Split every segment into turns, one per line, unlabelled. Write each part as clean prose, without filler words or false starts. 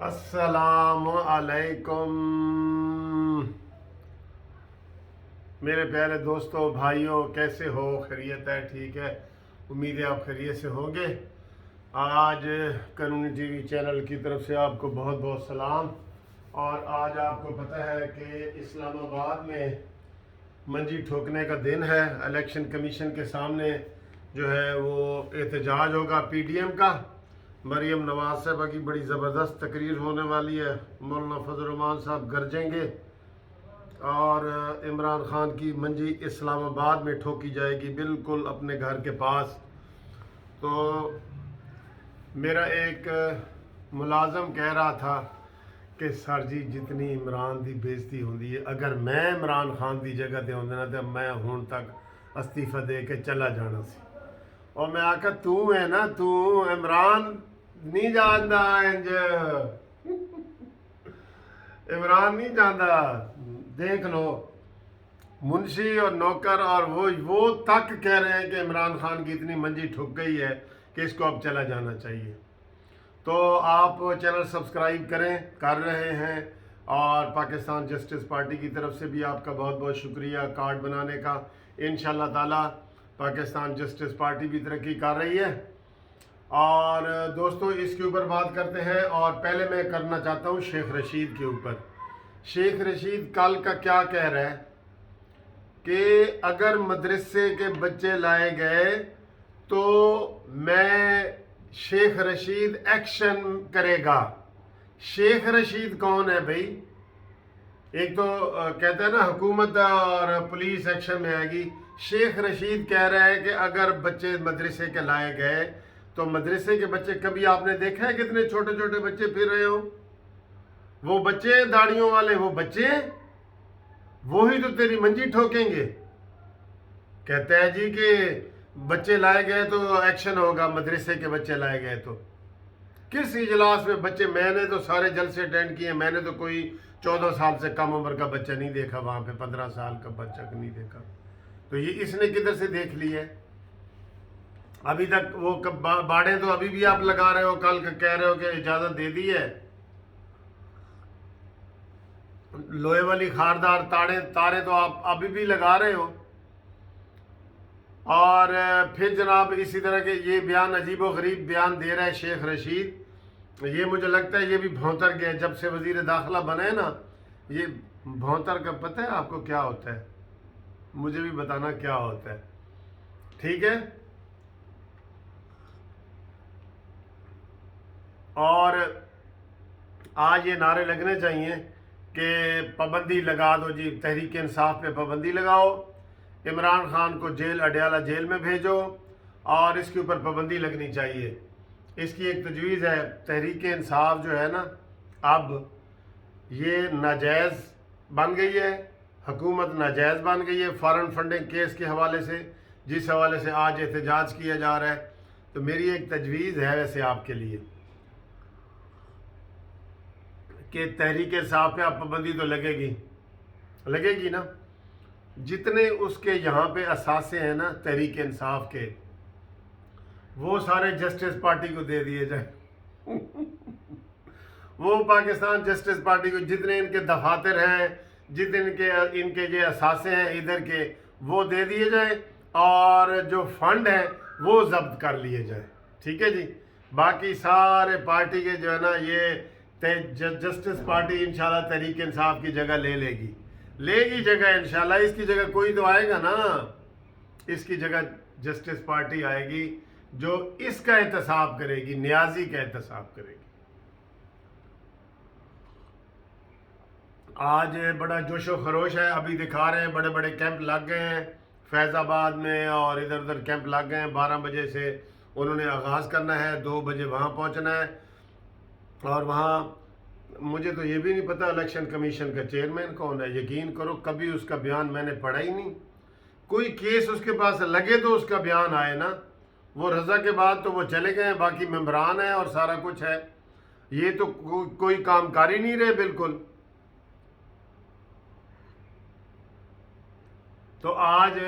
السلام علیکم میرے پیارے دوستوں بھائیوں، کیسے ہو؟ خیریت ہے؟ ٹھیک ہے، امید ہے آپ خیریت سے ہوں گے۔ آج قانونی ٹی وی چینل کی طرف سے آپ کو بہت بہت سلام۔ اور آج آپ کو پتہ ہے کہ اسلام آباد میں منجی ٹھوکنے کا دن ہے۔ الیکشن کمیشن کے سامنے جو ہے وہ احتجاج ہوگا پی ڈی ایم کا۔ مریم نواز صاحبہ کی بڑی زبردست تقریر ہونے والی ہے، مولانا فضل الرحمان صاحب گرجیں گے اور عمران خان کی منجی اسلام آباد میں ٹھوکی جائے گی، بالکل اپنے گھر کے پاس۔ تو میرا ایک ملازم کہہ رہا تھا کہ سر جی جتنی عمران دی بےزتی ہوندی ہے، اگر میں عمران خان دی جگہ تے ہوندے نا تے میں ہون تک استعفی دے کے چلا جانا سی۔ اور میں آکھا تو ہے نا، تو عمران نہیں جاندا، انج عمران نہیں جاندا، دیکھ لو منشی اور نوکر اور وہ تک کہہ رہے ہیں کہ عمران خان کی اتنی منجی ٹھک گئی ہے کہ اس کو اب چلا جانا چاہیے۔ تو آپ چینل سبسکرائب کریں، کر رہے ہیں، اور پاکستان جسٹس پارٹی کی طرف سے بھی آپ کا بہت بہت شکریہ کارڈ بنانے کا۔ انشاءاللہ تعالی پاکستان جسٹس پارٹی بھی ترقی کر رہی ہے۔ اور دوستو اس کے اوپر بات کرتے ہیں، اور پہلے میں کرنا چاہتا ہوں شیخ رشید کے اوپر۔ شیخ رشید کل کا کیا کہہ رہا ہے کہ اگر مدرسے کے بچے لائے گئے تو میں شیخ رشید ایکشن کرے گا۔ شیخ رشید کون ہے بھائی؟ ایک تو کہتا ہے نا حکومت اور پولیس ایکشن میں آئے گی۔ شیخ رشید کہہ رہا ہے کہ اگر بچے مدرسے کے لائے گئے تو مدرسے کے بچے، کبھی آپ نے دیکھا ہے کتنے چھوٹے چھوٹے بچے پھر رہے ہوں؟ وہ بچے داڑھیوں والے، وہ بچے وہی تو تیری منجی ٹھوکیں گے۔ کہتا ہے جی کہ بچے لائے گئے تو ایکشن ہوگا، مدرسے کے بچے لائے گئے تو کس اجلاس میں بچے؟ میں نے تو سارے جلسے اٹینڈ کیے، میں نے تو کوئی 14 سال سے کم عمر کا بچہ نہیں دیکھا وہاں پہ، 15 سال کا بچہ نہیں دیکھا۔ تو یہ اس نے کدھر سے دیکھ لی ہے؟ ابھی تک وہ باڑیں تو ابھی بھی آپ لگا رہے ہو، کل کہہ رہے ہو کہ اجازت دے دی ہے۔ لوہے والی خاردار تارے تو آپ ابھی بھی لگا رہے ہو۔ اور پھر جناب اسی طرح کے یہ بیان، عجیب و غریب بیان دے رہا ہے شیخ رشید۔ یہ مجھے لگتا ہے یہ بھی بھونتر گیا، جب سے وزیر داخلہ بنے نا۔ یہ بھونتر کا پتہ ہے آپ کو کیا ہوتا ہے؟ مجھے بھی بتانا کیا ہوتا ہے، ٹھیک ہے؟ اور آج یہ نعرے لگنے چاہیے کہ پابندی لگا دو جی، تحریک انصاف پہ پابندی لگاؤ، عمران خان کو جیل، اڈیالہ جیل میں بھیجو، اور اس کے اوپر پابندی لگنی چاہیے۔ اس کی ایک تجویز ہے۔ تحریک انصاف جو ہے نا، اب یہ ناجائز بن گئی ہے، حکومت ناجائز بن گئی ہے فارن فنڈنگ کیس کے حوالے سے، جس حوالے سے آج احتجاج کیا جا رہا ہے۔ تو میری ایک تجویز ہے ویسے آپ کے لیے کہ تحریک انصاف پہ اب پابندی تو لگے گی نا۔ جتنے اس کے یہاں پہ اثاثے ہیں نا تحریک انصاف کے، وہ سارے جسٹس پارٹی کو دے دیے جائیں۔ وہ پاکستان جسٹس پارٹی کو جتنے ان کے دفاتر ہیں، جتنے ان کے جو اثاثے ہیں ادھر کے، وہ دے دیے جائیں، اور جو فنڈ ہیں وہ ضبط کر لیے جائیں، ٹھیک ہے جی۔ باقی سارے پارٹی کے جو ہے نا، یہ جسٹس پارٹی انشاءاللہ تحریک انصاف کی جگہ لے گی جگہ انشاءاللہ۔ اس کی جگہ کوئی تو آئے گا نا، اس کی جگہ جسٹس پارٹی آئے گی جو اس کا احتساب کرے گی، نیازی کا احتساب کرے گی۔ آج بڑا جوش و خروش ہے، ابھی دکھا رہے ہیں بڑے بڑے کیمپ لگ گئے ہیں فیض آباد میں، اور ادھر ادھر کیمپ لگ گئے ہیں۔ 12 بجے سے انہوں نے آغاز کرنا ہے، 2 بجے وہاں پہنچنا ہے۔ اور وہاں مجھے تو یہ بھی نہیں پتہ الیکشن کمیشن کا چیئرمین کون ہے۔ یقین کرو کبھی اس کا بیان میں نے پڑھا ہی نہیں۔ کوئی کیس اس کے پاس لگے تو اس کا بیان آئے نا۔ وہ رضا کے بعد تو وہ چلے گئے ہیں، باقی ممبران ہیں اور سارا کچھ ہے۔ یہ تو کوئی کام کار ہی نہیں رہے بالکل۔ تو آج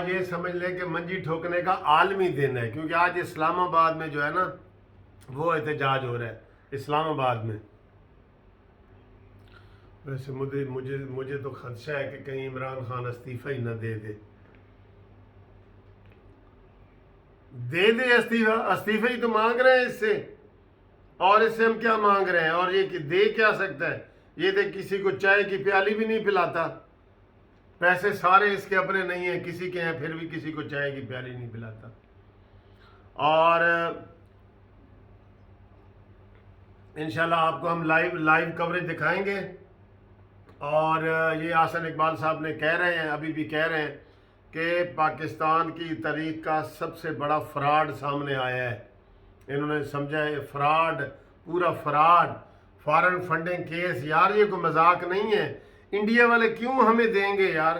یہ سمجھ لیں کہ منجی ٹھوکنے کا عالمی دن ہے، کیونکہ آج اسلام آباد میں جو ہے نا وہ احتجاج ہو رہا ہے، اسلام آباد میں۔ ویسے مجھے تو خدشہ ہے کہ کہیں عمران خان استعفی ہی نہ دے دے استعفی ہی تو مانگ رہے ہیں اس سے، اور اس سے ہم کیا مانگ رہے ہیں؟ اور یہ کہ دے کیا سکتا ہے؟ یہ تو کسی کو چائے کی پیالی بھی نہیں پلاتا، پیسے سارے اس کے اپنے نہیں ہیں، کسی کے ہیں، پھر بھی کسی کو چائے کی پیالی نہیں پلاتا۔ اور انشاءاللہ آپ کو ہم لائیو کوریج دکھائیں گے۔ اور یہ حسن اقبال صاحب نے کہہ رہے ہیں، ابھی بھی کہہ رہے ہیں کہ پاکستان کی تاریخ کا سب سے بڑا فراڈ سامنے آیا ہے۔ انہوں نے سمجھا ہے فراڈ، پورا فراڈ، فارن فنڈنگ کیس۔ یار یہ کوئی مذاق نہیں ہے۔ انڈیا والے کیوں ہمیں دیں گے یار؟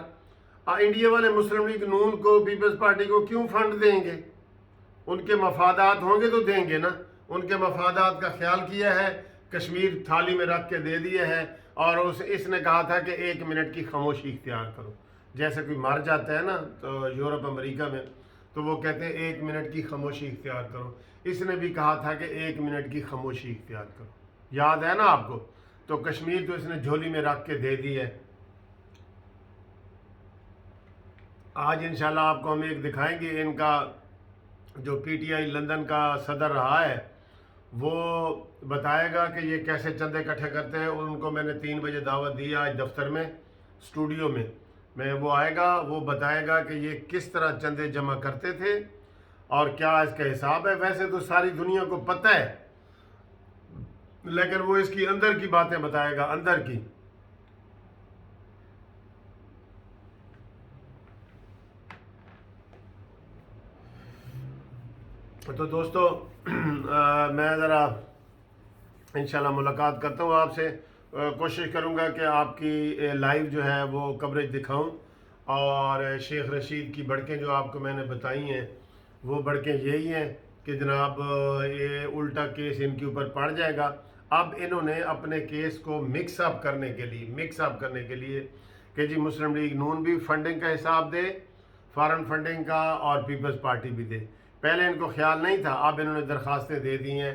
انڈیا والے مسلم لیگ نون کو، پیپلز پارٹی کو کیوں فنڈ دیں گے؟ ان کے مفادات ہوں گے تو دیں گے نا۔ ان کے مفادات کا خیال کیا ہے، کشمیر تھالی میں رکھ کے دے دیے ہے، اور اس نے کہا تھا کہ 1 منٹ کی خاموشی اختیار کرو۔ جیسے کوئی مر جاتا ہے نا تو یورپ امریکہ میں، تو وہ کہتے ہیں 1 منٹ کی خاموشی اختیار کرو۔ اس نے بھی کہا تھا کہ 1 منٹ کی خاموشی اختیار کرو، یاد ہے نا آپ کو؟ تو کشمیر تو اس نے جھولی میں رکھ کے دے دی ہے۔ آج انشاءاللہ آپ کو ہم ایک دکھائیں گے، ان کا جو پی ٹی آئی لندن کا صدر رہا ہے وہ بتائے گا کہ یہ کیسے چندے اکٹھے کرتے ہیں۔ ان کو میں نے 3 بجے دعوت دی آج دفتر میں، اسٹوڈیو میں وہ آئے گا، وہ بتائے گا کہ یہ کس طرح چندے جمع کرتے تھے اور کیا اس کا حساب ہے۔ ویسے تو ساری دنیا کو پتہ ہے، لیکن وہ اس کی اندر کی باتیں بتائے گا، اندر کی۔ تو دوستو میں ذرا انشاءاللہ ملاقات کرتا ہوں آپ سے، کوشش کروں گا کہ آپ کی لائیو جو ہے وہ کوریج دکھاؤں۔ اور شیخ رشید کی بڑکیں جو آپ کو میں نے بتائی ہیں، وہ بڑکیں یہی ہیں کہ جناب یہ الٹا کیس ان کے اوپر پڑ جائے گا۔ اب انہوں نے اپنے کیس کو مکس اپ کرنے کے لیے کہ جی مسلم لیگ نون بھی فنڈنگ کا حساب دے، فارن فنڈنگ کا، اور پیپلز پارٹی بھی دے۔ پہلے ان کو خیال نہیں تھا، اب انہوں نے درخواستیں دے دی ہیں،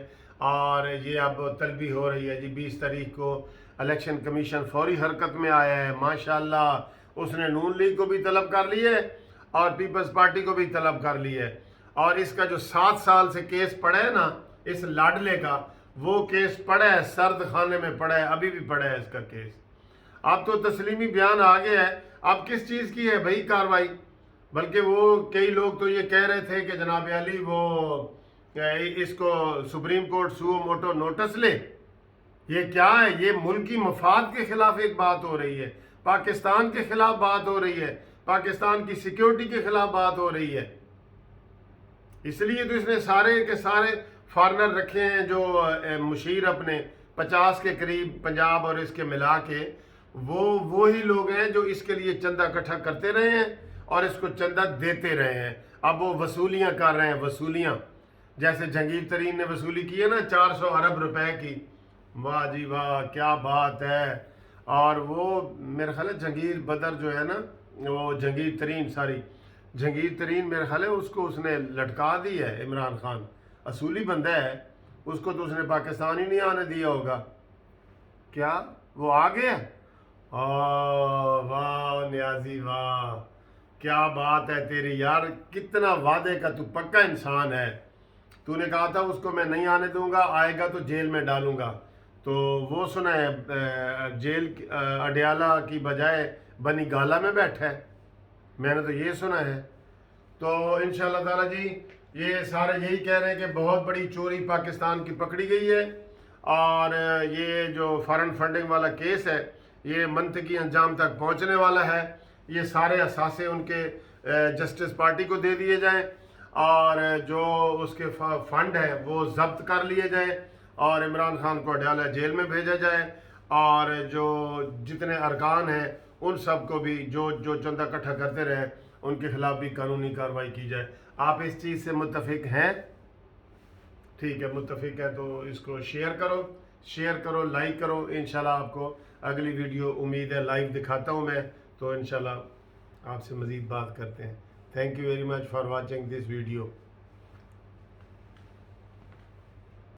اور یہ اب طلبی ہو رہی ہے جی۔ 20 تاریخ کو الیکشن کمیشن فوری حرکت میں آیا ہے، ماشاءاللہ۔ اس نے نون لیگ کو بھی طلب کر لی ہے اور پیپلز پارٹی کو بھی طلب کر لی ہے، اور اس کا جو 7 سال سے کیس پڑا ہے نا اس لاڈلے کا، وہ کیس پڑا ہے، سرد خانے میں پڑا ہے، ابھی بھی پڑا ہے اس کا کیس۔ اب تو تسلیمی بیان آ گیا ہے، اب کس چیز کی ہے بھائی کاروائی؟ بلکہ وہ کئی لوگ تو یہ کہہ رہے تھے کہ جناب علی وہ اس کو supreme court suo motu notice لے۔ یہ کیا ہے؟ یہ ملکی مفاد کے خلاف ایک بات ہو رہی ہے، پاکستان کے خلاف بات ہو رہی ہے، پاکستان کی سیکیورٹی کے خلاف بات ہو رہی ہے۔ اس لیے تو اس نے سارے کے سارے فارنر رکھے ہیں، جو مشیر اپنے 50 کے قریب پنجاب اور اس کے ملا کے، وہی لوگ ہیں جو اس کے لیے چندہ اکٹھا کرتے رہے ہیں اور اس کو چندہ دیتے رہے ہیں۔ اب وہ وصولیاں کر رہے ہیں، وصولیاں، جیسے جہانگیر ترین نے وصولی کی ہے نا 400 ارب روپے کی۔ واہ جی واہ، کیا بات ہے۔ اور وہ میرے خیال ہے جہانگیر بدر جو ہے نا، وہ جہانگیر ترین میرے خیال ہے اس نے لٹکا دی ہے عمران خان، اصولی بندہ ہے، اس کو تو اس نے پاکستان ہی نہیں آنے دیا ہوگا۔ کیا وہ آ گیا؟ واہ نیازی واہ، کیا بات ہے تیری یار، کتنا وعدے کا تو پکا انسان ہے۔ تو نے کہا تھا اس کو میں نہیں آنے دوں گا، آئے گا تو جیل میں ڈالوں گا، تو وہ سنا ہے جیل اڈیالہ کی بجائے بنی گالا میں بیٹھا ہے، میں نے تو یہ سنا ہے۔ تو انشاءاللہ تعالی جی یہ سارے یہی کہہ رہے ہیں کہ بہت بڑی چوری پاکستان کی پکڑی گئی ہے، اور یہ جو فارن فنڈنگ والا کیس ہے یہ منطقی انجام تک پہنچنے والا ہے۔ یہ سارے اثاثے ان کے جسٹس پارٹی کو دے دیے جائیں، اور جو اس کے فنڈ ہیں وہ ضبط کر لیے جائیں، اور عمران خان کو اڈیالہ جیل میں بھیجا جائے، اور جو جتنے ارکان ہیں ان سب کو بھی جو چندہ اکٹھا کرتے رہے ان کے خلاف بھی قانونی کارروائی کی جائے۔ آپ اس چیز سے متفق ہیں؟ ٹھیک ہے، متفق ہے تو اس کو شیئر کرو، لائک کرو۔ انشاءاللہ آپ کو اگلی ویڈیو امید ہے لائیو دکھاتا ہوں میں، تو انشاءاللہ آپ سے مزید بات کرتے ہیں۔ Thank you very much for watching this video.